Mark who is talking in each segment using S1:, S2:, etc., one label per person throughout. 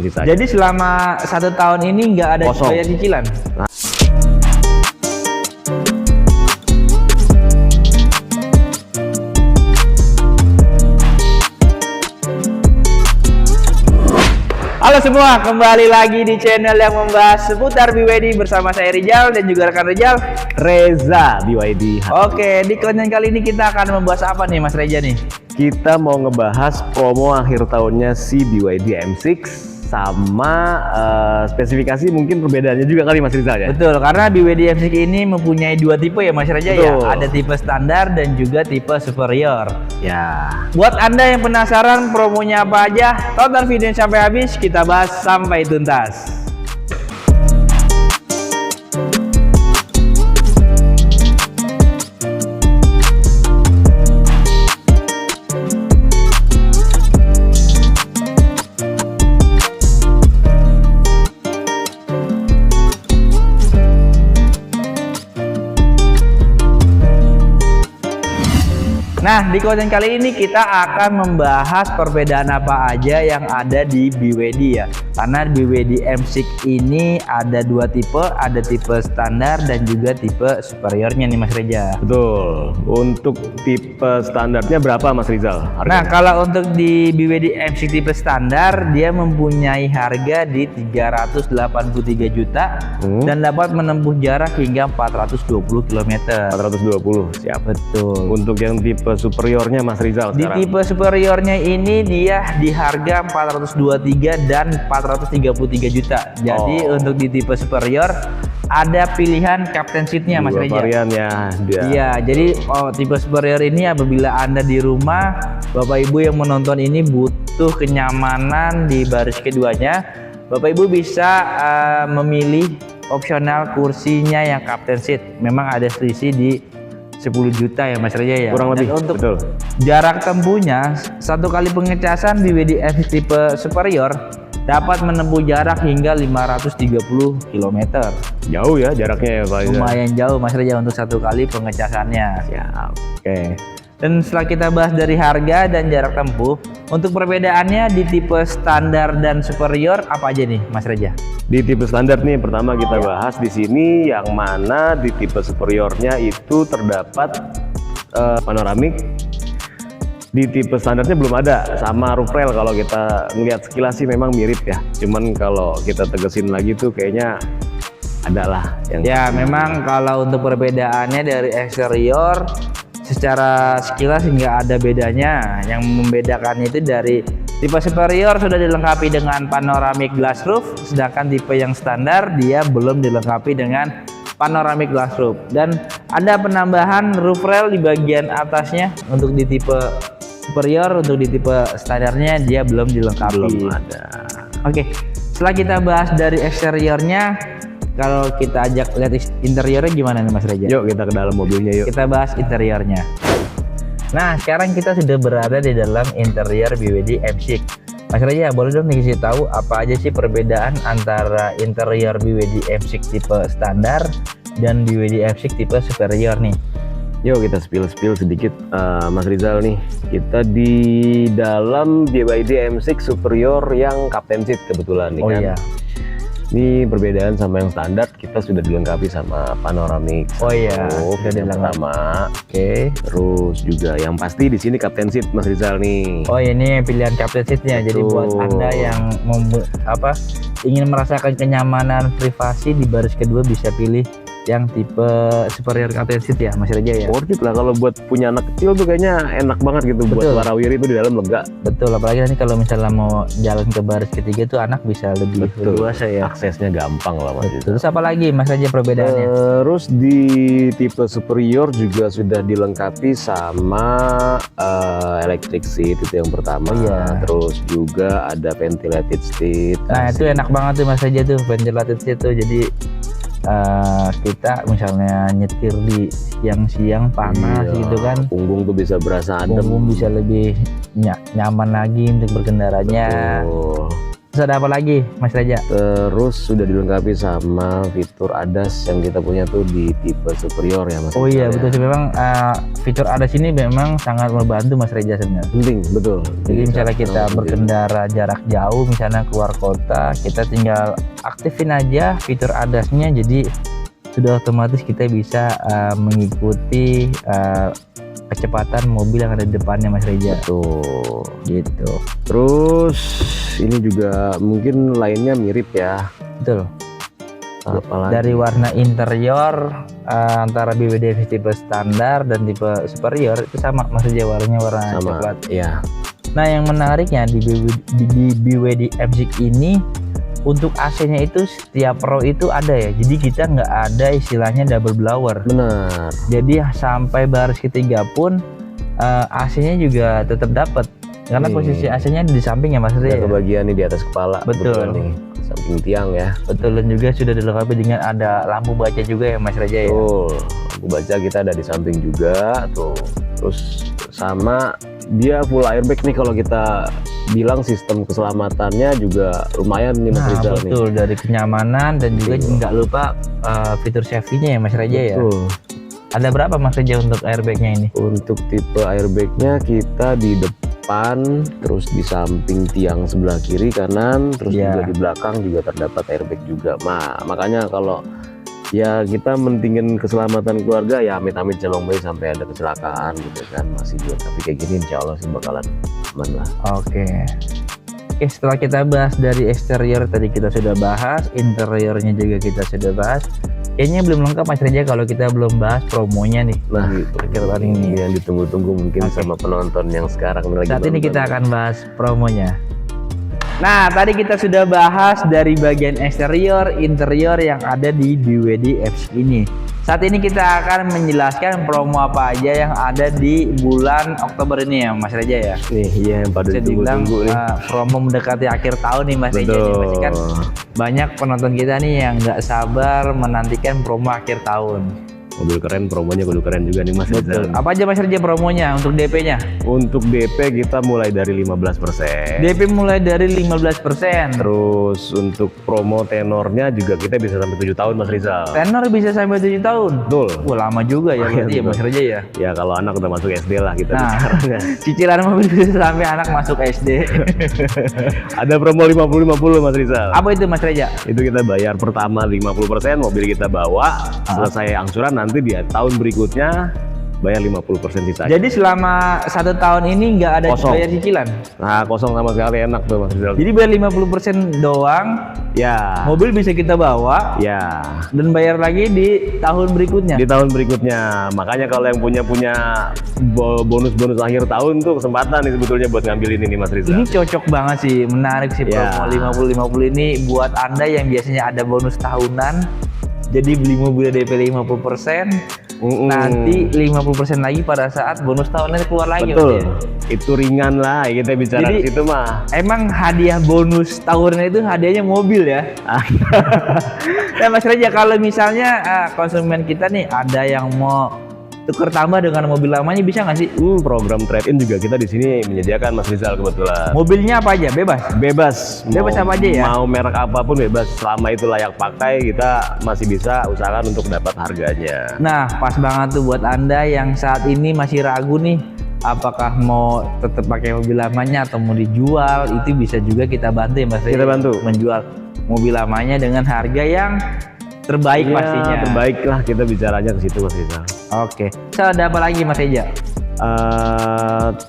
S1: Jadi selama 1 tahun ini nggak ada biaya cicilan? Halo semua, kembali lagi di channel yang membahas seputar BYD bersama saya Rizal dan juga rekan Rizal,
S2: Reza BYD.
S1: Oke, di konten kali ini kita akan membahas apa nih Mas Reza nih?
S2: Kita mau ngebahas promo akhir tahunnya si BYD M6 sama spesifikasi mungkin perbedaannya juga kali Mas Rizal ya?
S1: Betul, karena BYD M6 ini mempunyai 2 tipe ya Mas Reza ya. Ada tipe standar dan juga tipe superior.
S2: Ya.
S1: Buat Anda yang penasaran promonya apa aja, tonton video sampai habis, kita bahas sampai tuntas. Nah, di konten kali ini kita akan membahas perbedaan apa aja yang ada di BYD ya. Karena BYD M6 ini ada 2 tipe, ada tipe standar dan juga tipe superiornya nih Mas Reza.
S2: Betul. Untuk tipe standarnya berapa Mas Rizal harganya?
S1: Nah, kalau untuk di BYD M6 tipe standar, dia mempunyai harga di 383 juta dan dapat menempuh jarak hingga 420 km.
S2: 420, siap.
S1: Betul.
S2: Untuk yang tipe superiornya Mas Rizal
S1: di
S2: sekarang?
S1: Tipe superiornya ini dia di harga 423 dan 433 juta. Jadi untuk di tipe superior ada pilihan captain seatnya Mas Reza.
S2: Varian ya.
S1: Iya, jadi tipe superior ini apabila Anda di rumah, Bapak Ibu yang menonton ini butuh kenyamanan di baris keduanya, Bapak Ibu bisa memilih opsional kursinya yang captain seat. Memang ada selisih di 10 juta ya Mas Reza ya.
S2: Kurang lebih.
S1: Dan untuk
S2: betul.
S1: Jarak tempuhnya 1 kali pengecasan BYD M6 tipe superior dapat menempuh jarak hingga 530 km.
S2: Jauh ya jaraknya ya Pak.
S1: Lumayan jauh Mas Reza untuk 1 kali pengecasannya.
S2: Siap.
S1: Oke. Dan setelah kita bahas dari harga dan jarak tempuh, untuk perbedaannya di tipe standar dan superior apa aja nih Mas Reza?
S2: Di tipe standar nih pertama kita bahas di sini yang mana di tipe superiornya itu terdapat panoramik. Di tipe standarnya belum ada, sama roof rail. Kalau kita ngelihat sekilas sih memang mirip ya, cuman kalau kita tegesin lagi tuh kayaknya ada lah yang
S1: ya memang kalau untuk perbedaannya dari eksterior secara sekilas nggak ada bedanya. Yang membedakan itu dari tipe superior sudah dilengkapi dengan panoramic glass roof, sedangkan tipe yang standar dia belum dilengkapi dengan panoramic glass roof. Dan ada penambahan roof rail di bagian atasnya untuk di tipe superior. Untuk di tipe standarnya dia belum dilengkapi.
S2: belum ada.
S1: Oke, setelah kita bahas dari eksteriornya, kalau kita ajak lihat interiornya gimana nih Mas Reza?
S2: Yuk kita ke dalam mobilnya yuk.
S1: Kita bahas interiornya. Nah, sekarang kita sudah berada di dalam interior BYD M6. Mas Reza, boleh dong nih kasih tahu apa aja sih perbedaan antara interior BYD M6 tipe standar dan BYD M6 tipe superior nih?
S2: Yuk kita spill sedikit Mas Rizal nih. Kita di dalam BYD M6 superior yang captain seat kebetulan nih kan.
S1: Iya.
S2: Ini perbedaan sama yang standar, kita sudah dilengkapi sama panoramic.
S1: Oh iya,
S2: sudah dilengkapi. Oke. Terus juga yang pasti di sini captain seat Mas Rizal nih.
S1: Oh ini pilihan captain seatnya. Jadi buat Anda yang ingin merasakan kenyamanan privasi di baris kedua bisa pilih yang tipe superior captain seat ya Mas Reza ya.
S2: Worth it lah kalau buat punya anak kecil tuh kayaknya enak banget gitu.
S1: Betul.
S2: Buat warawiri itu di dalam lega.
S1: Betul, apalagi nanti kalau misalnya mau jalan ke baris ketiga tuh anak bisa lebih luas ya.
S2: Aksesnya gampang lah Mas.
S1: Terus apa lagi Mas Reza perbedaannya?
S2: Terus di tipe superior juga sudah dilengkapi sama electric seat, itu yang pertama.
S1: Oh, iya.
S2: Terus juga ada ventilated seat.
S1: Nah itu enak banget tuh Mas Reza tuh ventilated seat tuh. Jadi kita misalnya nyetir di siang-siang panas gitu kan,
S2: punggung tuh bisa berasa adem,
S1: punggung bisa lebih nyaman lagi untuk berkendaranya.
S2: Betul.
S1: Terus ada apa lagi Mas Reza?
S2: Terus sudah dilengkapi sama fitur ADAS yang kita punya tuh di tipe superior ya Mas.
S1: Oh iya
S2: Rizal,
S1: betul sih, memang fitur ADAS ini memang sangat membantu Mas Reza sebenarnya.
S2: penting betul.
S1: Jadi
S2: Di
S1: misalnya
S2: saat
S1: kita
S2: penting.
S1: berkendara jarak jauh, misalnya keluar kota, kita tinggal aktifin aja fitur ADAS-nya, jadi sudah otomatis kita bisa mengikuti kecepatan mobil yang ada di depannya Mas Reza.
S2: Betul.
S1: Gitu.
S2: Terus ini juga mungkin lainnya mirip ya.
S1: Betul.
S2: Apalagi
S1: Dari warna interior antara BWD tipe standar dan tipe superior itu sama Mas Reza, warnanya warna
S2: sama
S1: coklat.
S2: ya.
S1: Nah yang menariknya di BWD M6 ini, untuk AC-nya itu setiap row itu ada ya, jadi kita nggak ada istilahnya double blower.
S2: Benar.
S1: Jadi sampai baris ketiga pun AC-nya juga tetap dapat, karena posisi AC-nya di samping ya Mas Reza.
S2: Ada kebagian nih di atas kepala.
S1: Betul.
S2: Kebetulan nih samping tiang ya.
S1: Betul, dan juga sudah dilengkapi dengan ada lampu baca juga ya Mas Reza ya.
S2: Betul. Lampu baca kita ada di samping juga tuh. Terus sama dia full airbag nih, kalau kita bilang sistem keselamatannya juga lumayan nih Mas
S1: Nah
S2: Rizal nih.
S1: betul, dari kenyamanan dan juga
S2: Betul.
S1: nggak lupa fitur safety-nya ya Mas Reza ya.
S2: Betul.
S1: Ada berapa Mas Reza untuk airbag-nya ini?
S2: Untuk tipe airbagnya kita di depan, terus di samping tiang sebelah kiri kanan, terus
S1: Ya.
S2: juga di belakang juga terdapat airbag juga. Makanya kalau ya kita mentingin keselamatan keluarga ya, amit-amit jangan sampai ada kecelakaan gitu kan, masih juga. Tapi kayak gini insya Allah sih bakalan aman lah.
S1: Oke, setelah kita bahas dari eksterior tadi kita sudah bahas, interiornya juga kita sudah bahas. Kayaknya belum lengkap Mas Reza kalau kita belum bahas promonya nih.
S2: Nah,
S1: di perkiraan ini.
S2: yang ditunggu-tunggu mungkin
S1: Oke.
S2: sama penonton yang sekarang lagi
S1: Saat ini
S2: nonton.
S1: kita akan bahas promonya. Nah, tadi kita sudah bahas dari bagian eksterior, interior yang ada di BWD F6 ini. Saat ini kita akan menjelaskan promo apa aja yang ada di bulan Oktober ini ya Mas Reza ya.
S2: Nih, iya yang pada
S1: Bisa dibilang
S2: ditunggu-tunggu nih.
S1: promo mendekati akhir tahun nih Mas Reza.
S2: Betul.
S1: Pasti kan banyak penonton kita nih yang nggak sabar menantikan promo akhir tahun.
S2: Mobil keren, promonya kudu keren juga nih Mas
S1: Betul.
S2: Rizal.
S1: Apa aja Mas Reza promonya untuk DP-nya?
S2: Untuk DP kita mulai dari 15%.
S1: DP mulai dari 15%.
S2: Terus untuk promo tenornya juga kita bisa sampai 7 tahun Mas Rizal.
S1: Tenor bisa sampai 7 tahun.
S2: Betul.
S1: Wah, lama juga ya berarti ya
S2: Betul.
S1: Mas Reza ya.
S2: Ya kalau anak udah masuk SD lah kita
S1: Nah,
S2: bicaranya.
S1: cicilan mobil bisa sampai anak masuk SD.
S2: Ada promo 50-50 Mas Rizal.
S1: Apa itu Mas Reza?
S2: Itu kita bayar pertama 50%, mobil kita bawa, selesai angsuran nanti di tahun berikutnya bayar 50% sisanya.
S1: Jadi selama 1 tahun ini nggak ada
S2: Kosong.
S1: bayar cicilan.
S2: Nah, kosong sama sekali, enak tuh Mas Rizal.
S1: Jadi bayar 50% doang,
S2: Ya.
S1: mobil bisa kita bawa
S2: Ya.
S1: dan bayar lagi di tahun berikutnya.
S2: Di tahun berikutnya. Makanya kalau yang punya bonus-bonus akhir tahun tuh kesempatan nih sebetulnya buat ngambil ini nih Mas Rizal.
S1: Ini cocok banget sih, menarik sih
S2: Ya.
S1: promo 50-50 ini buat Anda yang biasanya ada bonus tahunan. Jadi beli mobil DP 50%, nanti 50% lagi pada saat bonus tahunnya keluar lagi.
S2: Betul.
S1: Mas, ya?
S2: Itu ringan lah kita bicara
S1: Jadi-
S2: di situ mah.
S1: Emang hadiah bonus tahunnya itu hadiahnya mobil ya. Nah Mas Reza, kalau misalnya konsumen kita nih ada yang mau tuker tambah dengan mobil lamanya, bisa nggak sih?
S2: Program trade-in juga kita di sini menyediakan Mas Rizal kebetulan.
S1: Mobilnya apa aja? Bebas?
S2: Bebas.
S1: Bebas apa aja ya?
S2: Mau merek apapun bebas, selama itu layak pakai kita masih bisa usahakan untuk dapat harganya.
S1: Nah pas banget tuh buat Anda yang saat ini masih ragu nih, apakah mau tetap pakai mobil lamanya atau mau dijual, itu bisa juga kita bantu ya Mas Reza.
S2: Kita bantu.
S1: Menjual mobil lamanya dengan harga yang terbaik
S2: Ya,
S1: pastinya.
S2: terbaik lah kita bicaranya ke situ Mas Rizal.
S1: Oke. So, ada apa lagi Mas Reza?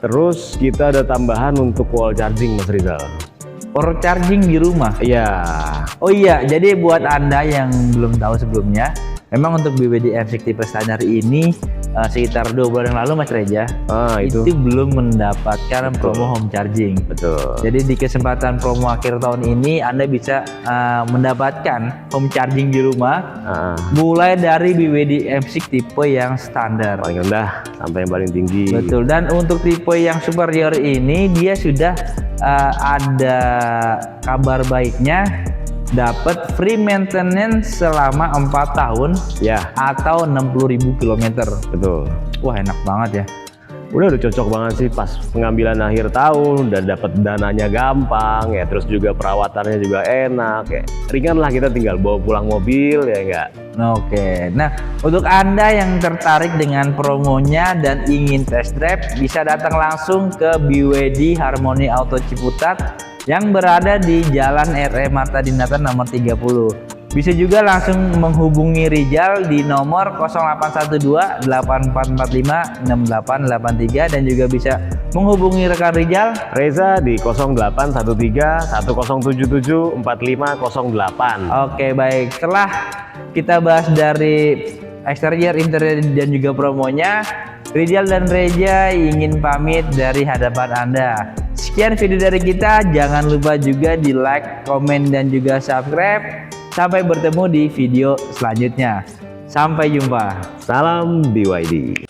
S2: Terus kita ada tambahan untuk wall charging Mas Rizal.
S1: Or charging di rumah.
S2: Iya.
S1: Oh iya, jadi buat Anda yang belum tahu sebelumnya, memang untuk BWD M6 tipe standar ini sekitar 2 bulan yang lalu Mas Reza
S2: Itu.
S1: belum mendapatkan
S2: Betul.
S1: promo home charging.
S2: Betul.
S1: Jadi di kesempatan promo akhir tahun ini Anda bisa mendapatkan home charging di rumah mulai dari BWD M6 tipe yang standar.
S2: Paling rendah sampai yang paling tinggi.
S1: Betul, dan untuk tipe yang superior ini dia sudah ada kabar baiknya, dapat free maintenance selama 4 tahun
S2: Ya,
S1: atau 60.000 km.
S2: betul.
S1: Wah enak banget ya.
S2: udah cocok banget sih pas pengambilan akhir tahun dan dapat dananya gampang ya, terus juga perawatannya juga enak ya, ringan lah, kita tinggal bawa pulang mobil ya enggak.
S1: Oke, nah untuk Anda yang tertarik dengan promonya dan ingin test drive, bisa datang langsung ke BYD Harmony Auto Ciputat yang berada di Jalan RE Marta Dinata nomor 30. Bisa juga langsung menghubungi Rizal di nomor 0812 8445 6883 dan juga bisa menghubungi rekan Rizal
S2: Reza di 0813 1077 4508.
S1: Oke, baik. Setelah kita bahas dari eksterior, interior dan juga promonya, Rizal dan Reza ingin pamit dari hadapan Anda. Sekian video dari kita, jangan lupa juga di like, komen dan juga subscribe. Sampai bertemu di video selanjutnya. Sampai jumpa.
S2: Salam BYD.